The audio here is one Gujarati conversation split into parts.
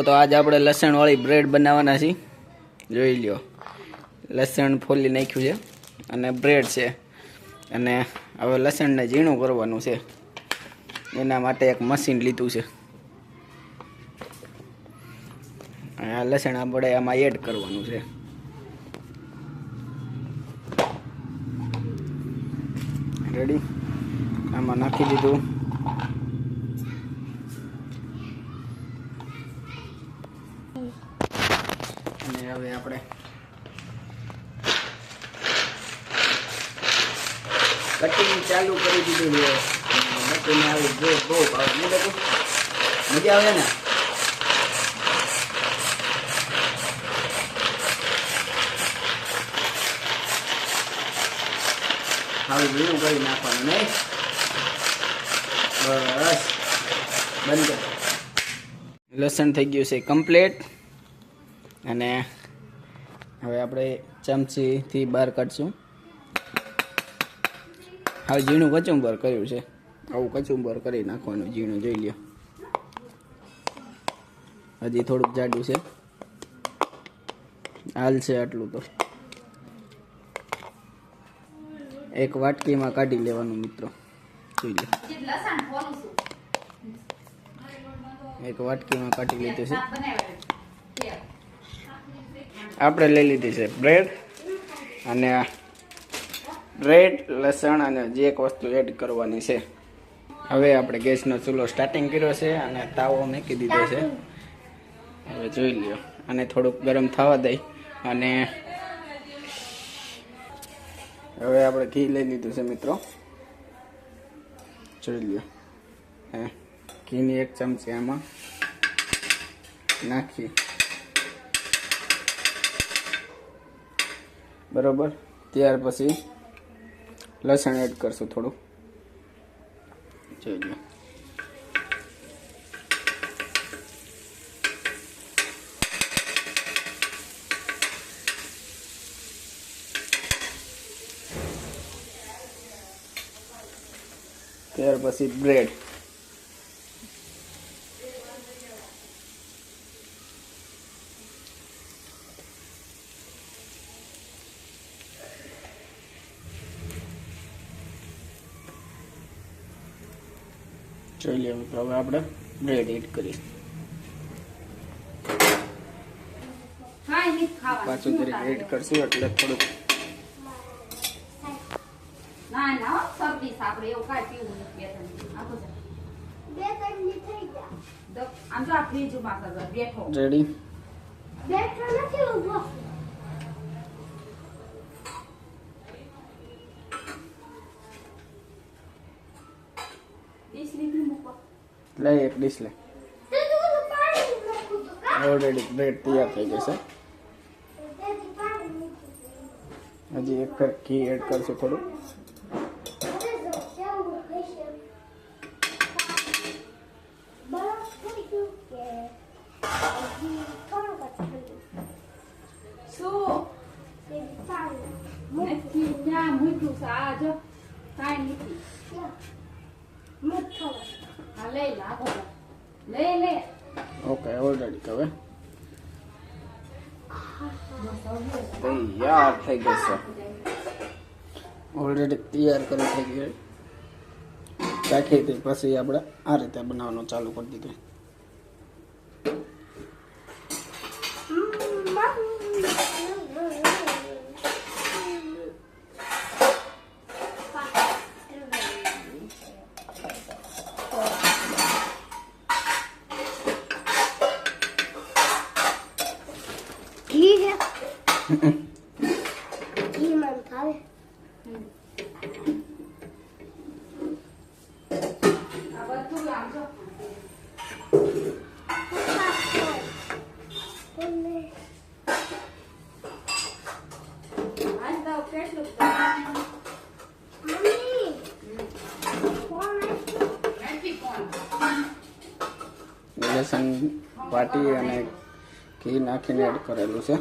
તો આજ આપણે લસણવાળી બ્રેડ બનાવવાના છીએ. જોઈ લ્યો, લસણ ફોલી નાખ્યું છે અને બ્રેડ છે. અને હવે લસણને ઝીણું કરવાનું છે. એના માટે એક મશીન લીધું છે. આ લસણ આપણે આમાં એડ કરવાનું છે. રેડી, આમાં નાખી દીધું. અને હવે આપણે કટિંગ ચાલુ કરી દીધું છે. મશીન આવી બ્રેડ બહુ ભાવે ને લોકો, મજા આવે ને. હવે ઝીણું કરી નાખવાનું નહીં. બસ બંધ કર. લસણ થઈ ગયું છે કમ્પ્લીટ. અને હવે આપણે ચમચીથી બહાર કાઢશું. હવે ઝીણું કચુંબર કર્યું છે. આવું કચુંબર કરી નાખવાનું ઝીણું. જોઈ લ્યો, હજી થોડુંક જાડું છે. હાલ છે આટલું તો. એક વાટકીમાં કાઢી લેવાનું મિત્રો. જોઈ લો, એક વાટકીમાં કાઢી લીધું છે. આપણે લઈ લીધી છે બ્રેડ. અને બ્રેડ, લસણ અને જે એક વસ્તુ એડ કરવાની છે. હવે આપણે ગેસનો ચૂલો સ્ટાર્ટિંગ કર્યો છે અને તાવો મૂકી દીધો છે. હવે જોઈ લ્યો, અને થોડુંક ગરમ થવા દઈ. અને હવે આપણે ઘી લઈ લીધું છે મિત્રો. જોઈ લ્યો, ઘીની એક ચમચી આમાં નાખી. બરોબર, ત્યાર પછી લસણ એડ કરશું થોડું. જોઈ લો, ત્યાર પછી બ્રેડ. જોઈ લે મિત્રો, હવે આપણે બ્રેડ એડ કરીશું. પાછું જરીક એડ કરશું એટલે થોડુંક રેડી. લે એક ડીશ લે. ઓલરેડી બ્રેડ તૈયાર થઈ ગઈ છે. હજી એક ફેર ઘી એડ કરશું થોડું. ઓકે, ઓલરેડી હવે તૈયાર થઈ ગઈ છે. ઓલરેડી તૈયાર કરી થઈ ગઈ. રાખી હતી પછી આપણે આ રીતે બનાવવાનું ચાલુ કરી દીધું. ઘી મન ખાવે. લસણ વાટી અને ઘી નાખીને એડ કરેલું છે.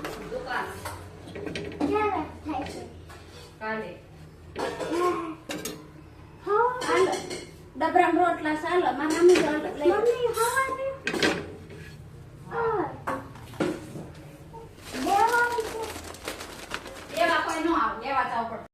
ડબરા રોટલા ચાલો મારા મમ્મી પછી નો આવે લેવા જાવ પડે